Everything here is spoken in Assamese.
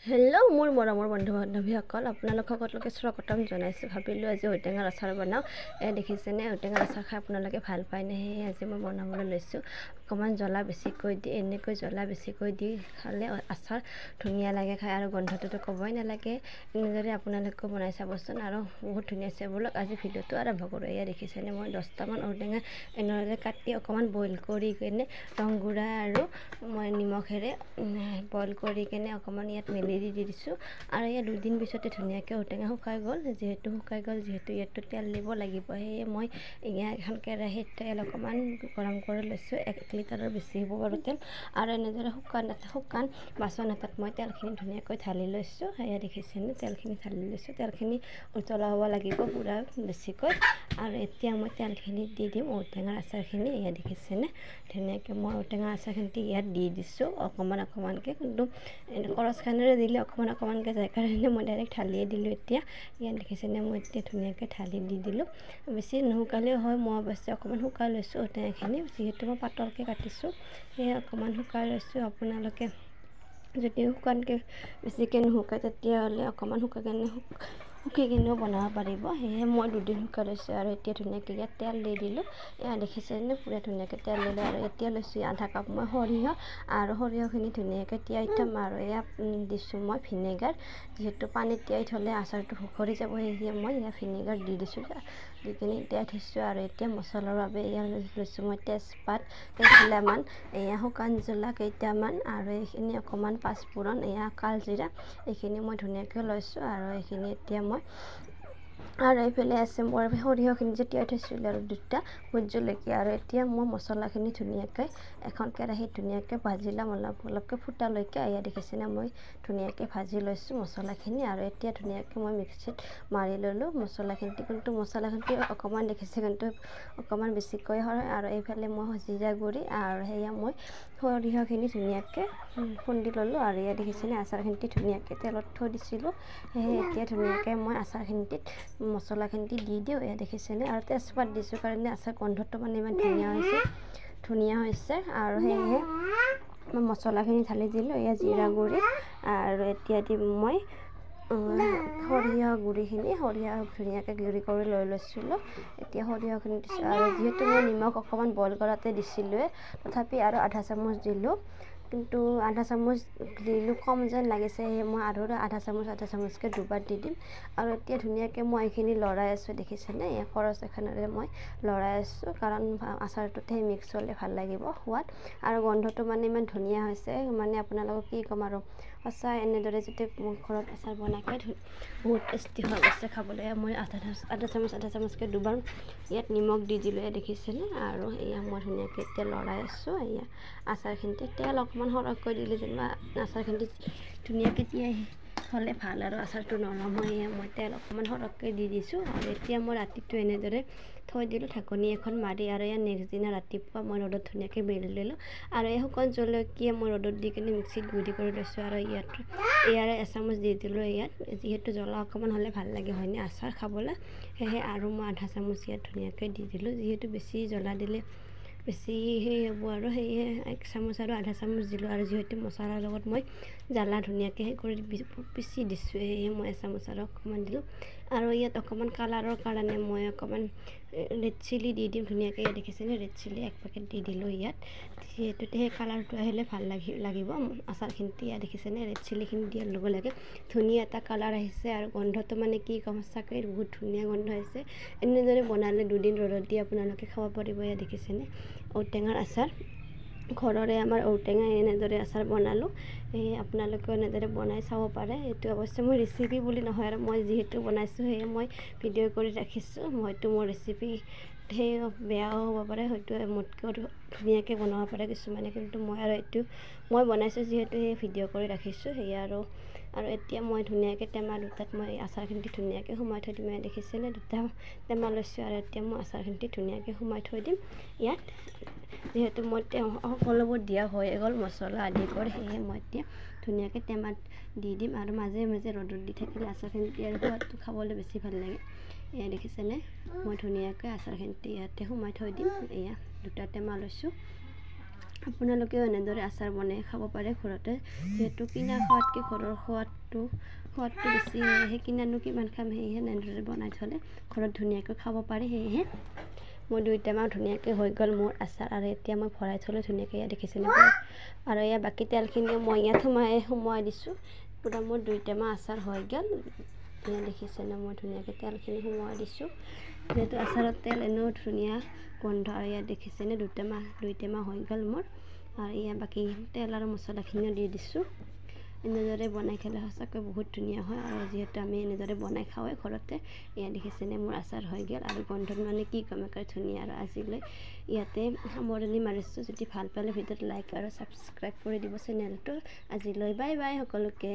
হেল্ল' মোৰ মৰমৰ বন্ধু বান্ধৱীসকল, আপোনালোক সকলোকে স্বাগতম জনাইছোঁ। ভাবিলোঁ আজি ঔটেঙাৰ আচাৰ বনাওঁ। দেখিছেনে ঔটেঙাৰ আচাৰ খাই আপোনালোকে ভাল পায়নে? সেয়ে আজি মই বনাবলৈ লৈছোঁ। অকণমান জ্বলা বেছিকৈ দি, এনেকৈ জ্বলা বেছিকৈ দি খালে আচাৰ ধুনীয়া লাগে খাই, আৰু গোন্ধটোতো ক'বই নালাগে। এনেদৰে আপোনালোকেও বনাই চাবচোন, আৰু বহুত ধুনীয়া হৈছে। ব'লক আজি ভিডিঅ'টো আৰম্ভ কৰোঁ। এয়া দেখিছেনে মই 10টামান ঔটেঙা এনেদৰে কাটি অকণমান বইল কৰি কিনে ৰং গুড়া আৰু মই নিমখেৰে বইল কৰি কিনে অকণমান ইয়াত মেলি দি দিছোঁ। আৰু ইয়াত 2 দিন পিছতে ধুনীয়াকৈ ঔটেঙা শুকাই গ'ল। যিহেতু ইয়াতো তেল দিব লাগিব, সেয়ে মই ইয়াত এখন কেৰাহীত তেল অকণমান গৰম কৰি লৈছোঁ। 1 লিটাৰৰ বেছি হ'ব বাৰু তেল। আৰু এনেদৰে শুকান বাচন এটাত মই তেলখিনি ধুনীয়াকৈ ঢালি লৈছোঁ। সেয়া দেখিছেনে তেলখিনি ঢালি লৈছোঁ। তেলখিনি উতলা হ'ব লাগিব পূৰা বেছিকৈ। আৰু এতিয়া মই তেলখিনি দি দিম ঔটেঙাৰ আচাৰখিনি। এয়া দেখিছেনে ধুনীয়াকৈ মই ঔটেঙাৰ আচাৰখিনি ইয়াত দি দিছোঁ অকণমানকৈ, কিন্তু কৰচখানেৰে দিলে অকণমানকৈ যায় কাৰণে মই ডাইৰেক্ট ঢালিয়ে দিলোঁ। এতিয়া ইয়াত দেখিছেনে মই এতিয়া ধুনীয়াকৈ ঢালি দি দিলোঁ। বেছি নুশুকালেও হয়, মই অৱশ্যে অকণমান শুকাই লৈছোঁ ঔটেঙাখিনি, যিহেতু মই পাতলকৈ কাটিছোঁ সেয়ে অকণমান শুকাই লৈছোঁ। আপোনালোকে যদি শুকানকৈ বেছিকৈ নুশুকায় তেতিয়াহ'লে অকণমান শুকি কিনেও বনাব পাৰিব। সেয়ে মই 2 দিন শুকাই লৈছোঁ। আৰু এতিয়া ধুনীয়াকৈ ইয়াত তেল দি দিলোঁ। এয়া দেখিছেনে পুৰা ধুনীয়াকৈ তেল দিলোঁ। আৰু এতিয়া লৈছোঁ আধা কাপ মই সৰিয়হ, আৰু সৰিয়হখিনি ধুনীয়াকৈ তিয়াই থ'ম। আৰু এয়া দিছোঁ মই ভিনেগাৰ, যিহেতু পানীত তিয়াই থ'লে আচাৰটো ভুকৰি যাব, সেয়ে মই ইয়াত ভিনেগাৰ দি দিছোঁ। দি কিনে তিয়াই থৈছোঁ। আৰু এতিয়া মছলাৰ বাবে ইয়াত লৈছোঁ মই তেজপাত কেইখিলামান, এয়া শুকান জ্বলা কেইটামান, আৰু এইখিনি অকণমান পাঁচফোৰণ, এয়া কালজিৰা, এইখিনি মই ধুনীয়াকৈ লৈছোঁ। আৰু এইখিনি এতিয়া মই আৰু এইফালে আছে মোৰ সৰিয়হখিনি যে তিয়াই থৈছিলোঁ, আৰু 2টা ভোট জলকীয়া। আৰু এতিয়া মই মছলাখিনি ধুনীয়াকৈ এখন কেৰাহীত ধুনীয়াকৈ ভাজি ল'ম, অলপকৈ ফুটালৈকে। এয়া দেখিছেনে মই ধুনীয়াকৈ ভাজি লৈছোঁ মছলাখিনি। আৰু এতিয়া ধুনীয়াকৈ মই মিক্সিত মাৰি ল'লোঁ মছলাখিনি, কিন্তু মছলাখিনি অকণমান দেখিছে কিন্তু অকণমান বেছিকৈ হয়। আৰু এইফালে মই জিৰা গুড়ি, আৰু সেয়া মই সৰিয়হখিনি ধুনীয়াকৈ খুন্দি ল'লোঁ। আৰু এয়া দেখিছেনে আচাৰখিনিত ধুনীয়াকৈ তেলত থৈ দিছিলোঁ, সেয়ে এতিয়া ধুনীয়াকৈ মই আচাৰখিনিত মছলাখিনিত দি দিওঁ। এয়া দেখিছেনে, আৰু তেজপাত দিছোঁ কাৰণে আচাৰ গোন্ধটো মানে ইমান ধুনীয়া হৈছে। আৰু সেয়েহে মই মছলাখিনি ঢালি দিলোঁ। এয়া জিৰা গুড়ি, আৰু এতিয়া দিম মই সৰিয়হ গুড়িখিনি। সৰিয়হ ধুনীয়াকৈ গুড়ি কৰি লৈ লৈছিলোঁ। এতিয়া সৰিয়হখিনি দিছোঁ, আৰু যিহেতু মই নিমখ অকণমান বইল কৰাতে দিছিলোঁৱে, তথাপি আৰু আধা চামুচ দিলোঁ, কিন্তু আধা চামুচ দিলোঁ কম যেন লাগিছে, সেয়ে মই আৰু আধা চামুচকৈ 2বাৰ দি দিম। আৰু এতিয়া ধুনীয়াকৈ মই এইখিনি লৰাই আছোঁ। দেখিছেনে এই কৰচ এখনেৰে মই লৰাই আছোঁ, কাৰণ আচাৰটোতহে মিক্স হ'লে ভাল লাগিব সোৱাদ। আৰু গোন্ধটো মানে ইমান ধুনীয়া হৈছে, মানে আপোনালোকক কি ক'ম আৰু, সঁচা এনেদৰে যেতিয়া ঘৰত আচাৰ বনাই খাই বহুত টেষ্টি হৈ গৈছে খাবলৈ। মই আধা চামুচকৈ 2বাৰ ইয়াত নিমখ দি দিলোঁ। এয়া দেখিছেনে, আৰু এয়া মই ধুনীয়াকৈ এতিয়া লৰাই আছোঁ। এয়া আচাৰখিনিতে তেল অকণমান সৰহকৈ দিলে যেনিবা আচাৰখিনি ধুনীয়াকৈ তিয়াই হ'লে ভাল, আৰু আচাৰটো নৰম হয়। মই তেল অকণমান সৰহকৈ দি দিছোঁ। আৰু এতিয়া মই ৰাতিটো এনেদৰে থৈ দিলোঁ ঢাকনি এখন মাৰি। আৰু ইয়াৰ নেক্সট দিনা ৰাতিপুৱা মই ৰ'দত ধুনীয়াকৈ মেলি দিলোঁ। আৰু এই শুকান জলকীয়া মই ৰ'দত দি কিনে মিক্সিত গুড়ি কৰি লৈছোঁ। আৰু ইয়াৰে এচামুচ দি দিলোঁ ইয়াত, যিহেতু জ্বলা অকণমান হ'লে ভাল লাগে হয়নে আচাৰ খাবলৈ, সেয়েহে আৰু মই আধা চামুচ ইয়াত ধুনীয়াকৈ দি দিলোঁ। যিহেতু বেছি জ্বলা দিলে বেছি সেই হ'ব, আৰু সেয়ে 1 চামুচ আৰু আধা চামুচ দিলোঁ। আৰু যিহেতু মছলাৰ লগত মই জ্বালা ধুনীয়াকৈ সেই কৰি পিচি দিছোঁ, সেয়ে মই 1 চামুচ আৰু অকণমান দিলোঁ। আৰু ইয়াত অকণমান কালাৰৰ কাৰণে মই অকণমান ৰেড চিলি দি দিম ধুনীয়াকৈ। ইয়াত দেখিছেনে ৰেড চিলি 1 পেকেট দি দিলোঁ ইয়াত, যিহেতু সেই কালাৰটো আহিলে ভাল লাগিব আচাৰখিনিত। ইয়াত দেখিছেনে ৰেড চিলিখিনি দিয়াৰ লগে লগে ধুনীয়া এটা কালাৰ আহিছে, আৰু গোন্ধটো মানে কি ক'ম, সঁচাকৈ বহুত ধুনীয়া গোন্ধ আহিছে। এনেদৰে বনালে 2 দিন ৰ'দত দি আপোনালোকে খাব পাৰিব। ইয়াত দেখিছেনে ঔটেঙাৰ আচাৰ, ঘৰৰে আমাৰ ঔটেঙা এনেদৰে আচাৰ বনালোঁ। আপোনালোকেও এনেদৰে বনাই চাব পাৰে। এইটো অৱশ্যে মোৰ ৰেচিপি বুলি নহয়, আৰু মই যিহেতু বনাইছোঁ সেয়ে মই ভিডিঅ' কৰি ৰাখিছোঁ। হয়তো মোৰ ৰেচিপি সেই বেয়াও হ'ব পাৰে, হয়তো মোতকৈও ধুনীয়াকৈ বনাব পাৰে কিছুমানে, কিন্তু মই বনাইছোঁ যিহেতু সেই ভিডিঅ' কৰি ৰাখিছোঁ সেয়া। আৰু এতিয়া মই ধুনীয়াকৈ টেমা 2টাত মই আচাৰখিনি ধুনীয়াকৈ সোমাই থৈ দিম। দেখিছেনে 2টা টেমা লৈছোঁ, আৰু এতিয়া মই আচাৰখিনি ধুনীয়াকৈ সোমাই থৈ দিম ইয়াত। যিহেতু মই সকলোবোৰ দিয়া হৈ গ'ল মছলা আদি কৰি, সেয়ে মই এতিয়া ধুনীয়াকৈ টেমাত দি দিম। আৰু মাজে মাজে ৰ'দত দি থাকিলে আচাৰখিনি ইয়াৰ সোৱাদটো খাবলৈ বেছি ভাল লাগে। এয়া দেখিছেনে মই ধুনীয়াকৈ আচাৰখিনি ইয়াতে সোমাই থৈ দিম। এয়া 2টা টেমা লৈছোঁ, আপোনালোকেও এনেদৰে আচাৰ বনাই খাব পাৰে ঘৰতে যিহেতু কিনা খোৱাতকৈ ঘৰৰ সোৱাদটো বেছি সেয়েহে কিনানো কিমান খাম সেয়েহে এনেদৰে বনাই থ'লে ঘৰত ধুনীয়াকৈ খাব পাৰি সেয়েহে মই 2 টেমা ধুনীয়াকৈ হৈ গ'ল মোৰ আচাৰ আৰু এতিয়া মই ভৰাই থ'লোঁ ধুনীয়াকৈ ইয়াত দেখিছেনে আৰু ইয়াৰ বাকী তেলখিনিও মই ইয়াত সোমোৱাই দিছোঁ পূৰা মোৰ 2 টেমা আচাৰ হৈ গ'ল ইয়াত দেখিছেনে মই ধুনীয়াকৈ তেলখিনি সোমোৱাই দিছোঁ যিহেতু আচাৰত তেল এনেও ধুনীয়া গোন্ধ আৰু ইয়াত দেখিছেনে 2 টেমা হৈ গ'ল মোৰ আৰু ইয়াত বাকী তেল আৰু মছলাখিনিও দি দিছোঁ এনেদৰে বনাই খালে সঁচাকৈ বহুত ধুনীয়া হয় আৰু যিহেতু আমি এনেদৰে বনাই খাওঁৱে ঘৰতে ইয়াত দেখিছেনে মোৰ আচাৰ হৈ গ'ল আৰু গোন্ধত মানে কি ক'ম একেবাৰে ধুনীয়া আৰু আজিলৈ ইয়াতে সামৰণি মাৰিছোঁ যদি ভাল পালে ভিডিঅ'টো লাইক আৰু ছাবস্ক্ৰাইব কৰি দিব চেনেলটো আজিলৈ বাই বাই সকলোকে।